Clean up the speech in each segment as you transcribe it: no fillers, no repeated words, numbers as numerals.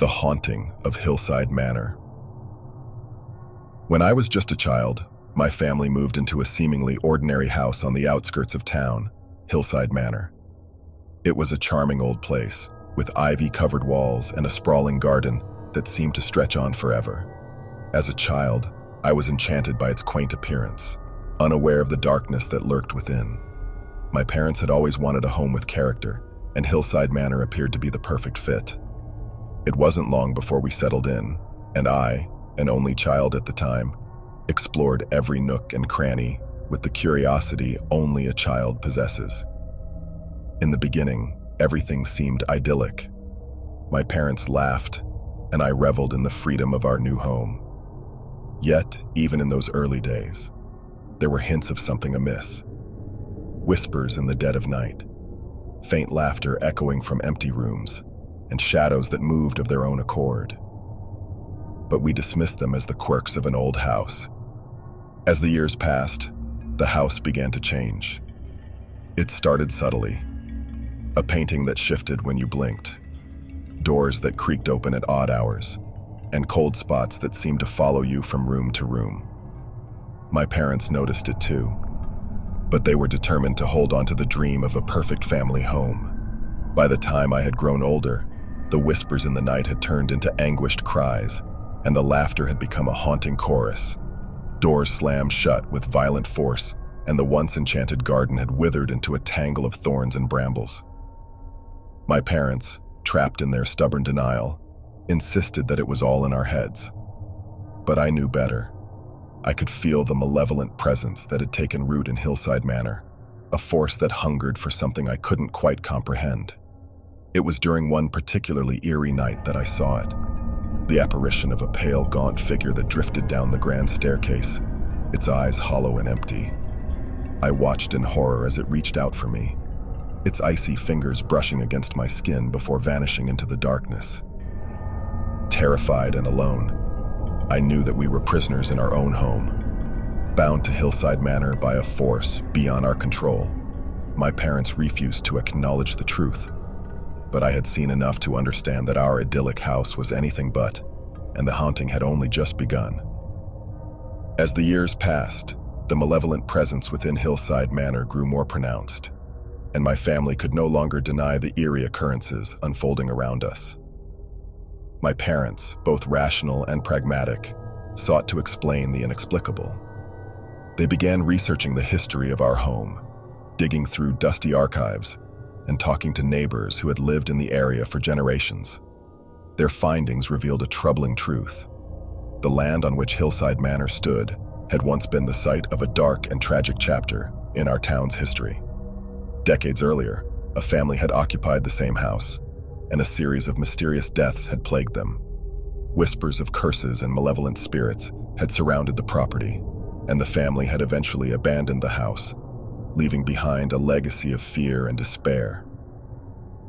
The Haunting of HillSide Manor. When I was just a child, my family moved into a seemingly ordinary house on the outskirts of town, HillSide Manor. It was a charming old place, with ivy-covered walls and a sprawling garden that seemed to stretch on forever. As a child, I was enchanted by its quaint appearance, unaware of the darkness that lurked within. My parents had always wanted a home with character, and HillSide Manor appeared to be the perfect fit. It wasn't long before we settled in, and I, an only child at the time, explored every nook and cranny with the curiosity only a child possesses. In the beginning, everything seemed idyllic. My parents laughed, and I reveled in the freedom of our new home. Yet, even in those early days, there were hints of something amiss. Whispers in the dead of night, faint laughter echoing from empty rooms, and shadows that moved of their own accord. But we dismissed them as the quirks of an old house. As the years passed, the house began to change. It started subtly. A painting that shifted when you blinked, doors that creaked open at odd hours, and cold spots that seemed to follow you from room to room. My parents noticed it too, but they were determined to hold on to the dream of a perfect family home. By the time I had grown older, the whispers in the night had turned into anguished cries, and the laughter had become a haunting chorus. Doors slammed shut with violent force, and the once enchanted garden had withered into a tangle of thorns and brambles. My parents, trapped in their stubborn denial, insisted that it was all in our heads. But I knew better. I could feel the malevolent presence that had taken root in HillSide Manor, a force that hungered for something I couldn't quite comprehend. It was during one particularly eerie night that I saw it. The apparition of a pale, gaunt figure that drifted down the grand staircase, its eyes hollow and empty. I watched in horror as it reached out for me, its icy fingers brushing against my skin before vanishing into the darkness. Terrified and alone, I knew that we were prisoners in our own home, bound to HillSide Manor by a force beyond our control. My parents refused to acknowledge the truth, but I had seen enough to understand that our idyllic house was anything but, and the haunting had only just begun. As the years passed, the malevolent presence within HillSide Manor grew more pronounced, and my family could no longer deny the eerie occurrences unfolding around us. My parents, both rational and pragmatic, sought to explain the inexplicable. They began researching the history of our home, digging through dusty archives, and talking to neighbors who had lived in the area for generations. Their findings revealed a troubling truth. The land on which HillSide Manor stood had once been the site of a dark and tragic chapter in our town's history. Decades earlier, a family had occupied the same house, and a series of mysterious deaths had plagued them. Whispers of curses and malevolent spirits had surrounded the property, and the family had eventually abandoned the house, leaving behind a legacy of fear and despair.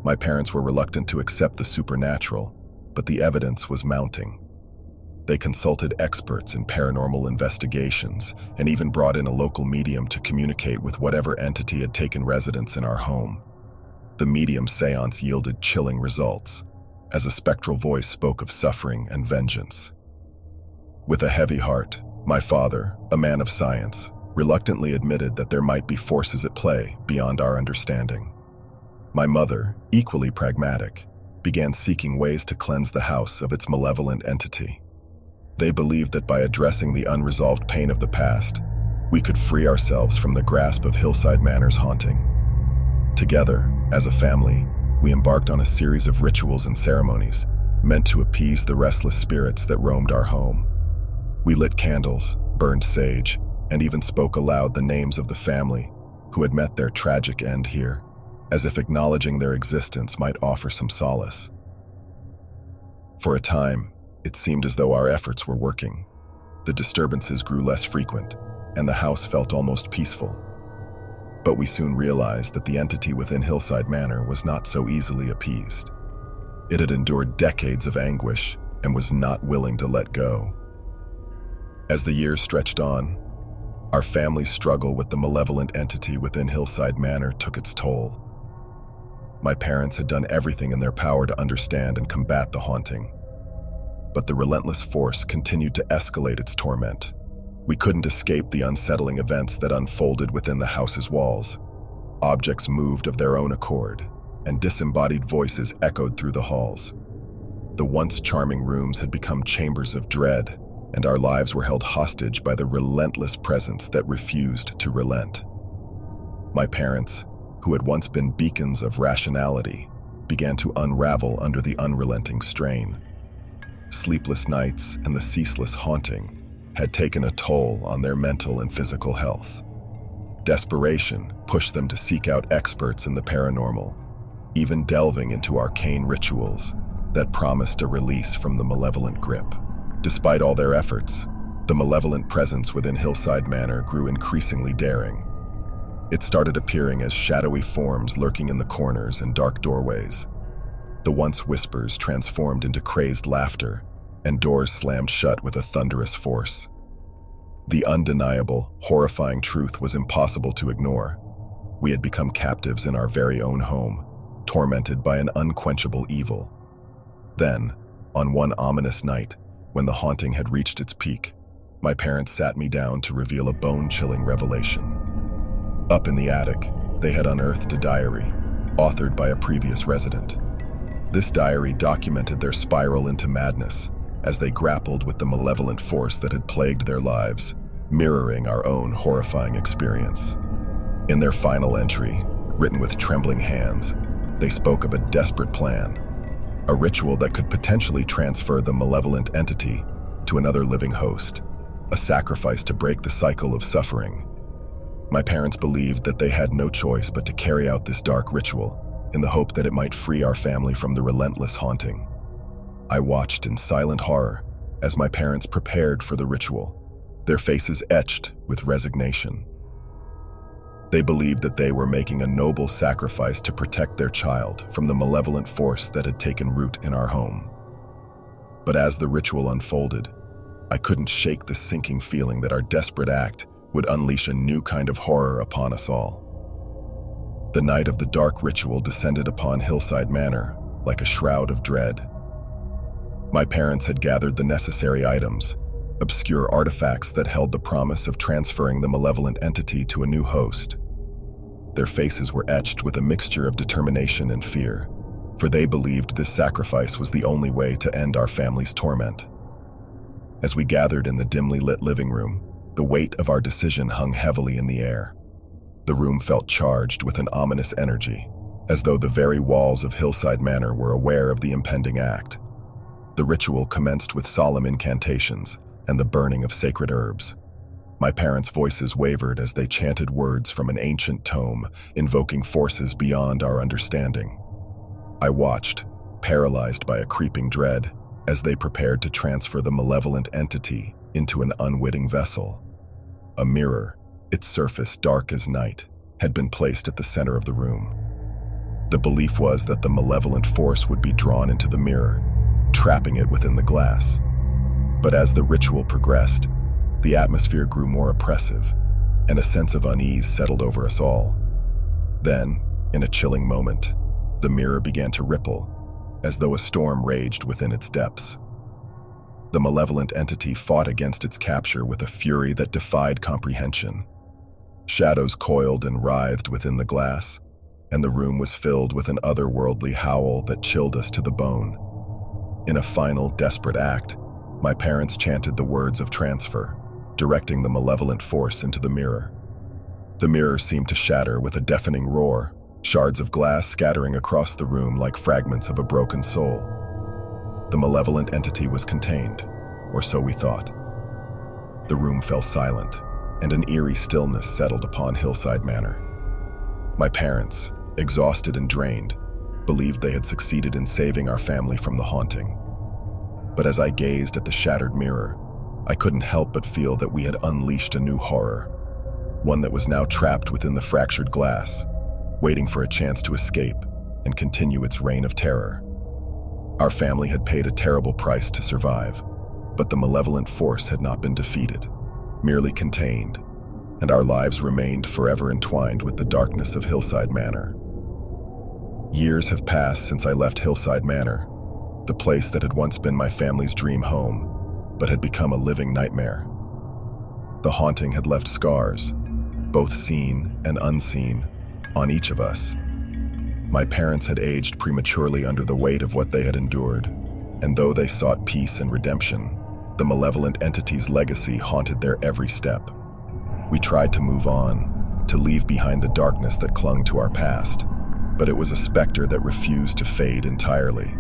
My parents were reluctant to accept the supernatural, but the evidence was mounting. They consulted experts in paranormal investigations and even brought in a local medium to communicate with whatever entity had taken residence in our home. The medium's seance yielded chilling results, as a spectral voice spoke of suffering and vengeance. With a heavy heart, my father, a man of science, reluctantly admitted that there might be forces at play beyond our understanding. My mother, equally pragmatic, began seeking ways to cleanse the house of its malevolent entity. They believed that by addressing the unresolved pain of the past, we could free ourselves from the grasp of HillSide Manor's haunting. Together, as a family, we embarked on a series of rituals and ceremonies meant to appease the restless spirits that roamed our home. We lit candles, burned sage, and even spoke aloud the names of the family who had met their tragic end here, as if acknowledging their existence might offer some solace. For a time, it seemed as though our efforts were working. The disturbances grew less frequent, and the house felt almost peaceful. But we soon realized that the entity within HillSide Manor was not so easily appeased. It had endured decades of anguish and was not willing to let go. As the years stretched on, our family's struggle with the malevolent entity within HillSide Manor took its toll. My parents had done everything in their power to understand and combat the haunting, but the relentless force continued to escalate its torment. We couldn't escape the unsettling events that unfolded within the house's walls. Objects moved of their own accord, and disembodied voices echoed through the halls. The once charming rooms had become chambers of dread, and our lives were held hostage by the relentless presence that refused to relent. My parents, who had once been beacons of rationality, began to unravel under the unrelenting strain. Sleepless nights and the ceaseless haunting had taken a toll on their mental and physical health. Desperation pushed them to seek out experts in the paranormal, even delving into arcane rituals that promised a release from the malevolent grip. Despite all their efforts, the malevolent presence within HillSide Manor grew increasingly daring. It started appearing as shadowy forms lurking in the corners and dark doorways. The once whispers transformed into crazed laughter, and doors slammed shut with a thunderous force. The undeniable, horrifying truth was impossible to ignore. We had become captives in our very own home, tormented by an unquenchable evil. Then, on one ominous night, when the haunting had reached its peak, my parents sat me down to reveal a bone-chilling revelation. Up in the attic, they had unearthed a diary, authored by a previous resident. This diary documented their spiral into madness as they grappled with the malevolent force that had plagued their lives, mirroring our own horrifying experience. In their final entry, written with trembling hands, they spoke of a desperate plan, a ritual that could potentially transfer the malevolent entity to another living host, a sacrifice to break the cycle of suffering. My parents believed that they had no choice but to carry out this dark ritual in the hope that it might free our family from the relentless haunting. I watched in silent horror as my parents prepared for the ritual, their faces etched with resignation. They believed that they were making a noble sacrifice to protect their child from the malevolent force that had taken root in our home. But as the ritual unfolded, I couldn't shake the sinking feeling that our desperate act would unleash a new kind of horror upon us all. The night of the dark ritual descended upon HillSide Manor like a shroud of dread. My parents had gathered the necessary items, obscure artifacts that held the promise of transferring the malevolent entity to a new host. Their faces were etched with a mixture of determination and fear, for they believed this sacrifice was the only way to end our family's torment. As we gathered in the dimly lit living room, the weight of our decision hung heavily in the air. The room felt charged with an ominous energy, as though the very walls of HillSide Manor were aware of the impending act. The ritual commenced with solemn incantations and the burning of sacred herbs. My parents' voices wavered as they chanted words from an ancient tome, invoking forces beyond our understanding. I watched, paralyzed by a creeping dread, as they prepared to transfer the malevolent entity into an unwitting vessel. A mirror, its surface dark as night, had been placed at the center of the room. The belief was that the malevolent force would be drawn into the mirror, trapping it within the glass. But as the ritual progressed, the atmosphere grew more oppressive, and a sense of unease settled over us all. Then, in a chilling moment, the mirror began to ripple, as though a storm raged within its depths. The malevolent entity fought against its capture with a fury that defied comprehension. Shadows coiled and writhed within the glass, and the room was filled with an otherworldly howl that chilled us to the bone. In a final, desperate act, my parents chanted the words of transfer, directing the malevolent force into the mirror. The mirror seemed to shatter with a deafening roar, shards of glass scattering across the room like fragments of a broken soul. The malevolent entity was contained, or so we thought. The room fell silent, and an eerie stillness settled upon HillSide Manor. My parents, exhausted and drained, believed they had succeeded in saving our family from the haunting. But as I gazed at the shattered mirror, I couldn't help but feel that we had unleashed a new horror, one that was now trapped within the fractured glass, waiting for a chance to escape and continue its reign of terror. Our family had paid a terrible price to survive, but the malevolent force had not been defeated, merely contained, and our lives remained forever entwined with the darkness of HillSide Manor. Years have passed since I left HillSide Manor, the place that had once been my family's dream home, but had become a living nightmare. The haunting had left scars, both seen and unseen, on each of us. My parents had aged prematurely under the weight of what they had endured, and though they sought peace and redemption, the malevolent entity's legacy haunted their every step. We tried to move on, to leave behind the darkness that clung to our past, but it was a specter that refused to fade entirely.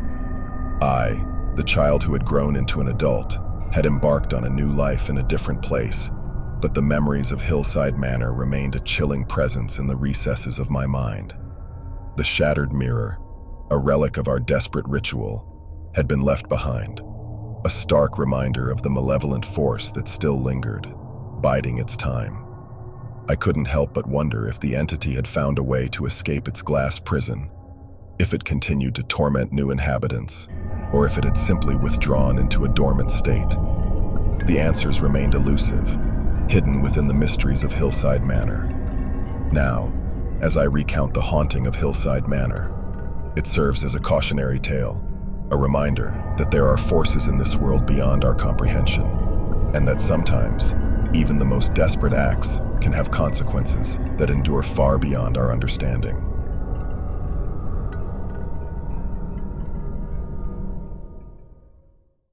I, the child who had grown into an adult, had embarked on a new life in a different place, but the memories of HillSide Manor remained a chilling presence in the recesses of my mind. The shattered mirror, a relic of our desperate ritual, had been left behind, a stark reminder of the malevolent force that still lingered, biding its time. I couldn't help but wonder if the entity had found a way to escape its glass prison, if it continued to torment new inhabitants, or if it had simply withdrawn into a dormant state. The answers remained elusive, hidden within the mysteries of HillSide Manor. Now, as I recount the haunting of HillSide Manor, it serves as a cautionary tale, a reminder that there are forces in this world beyond our comprehension, and that sometimes, even the most desperate acts can have consequences that endure far beyond our understanding.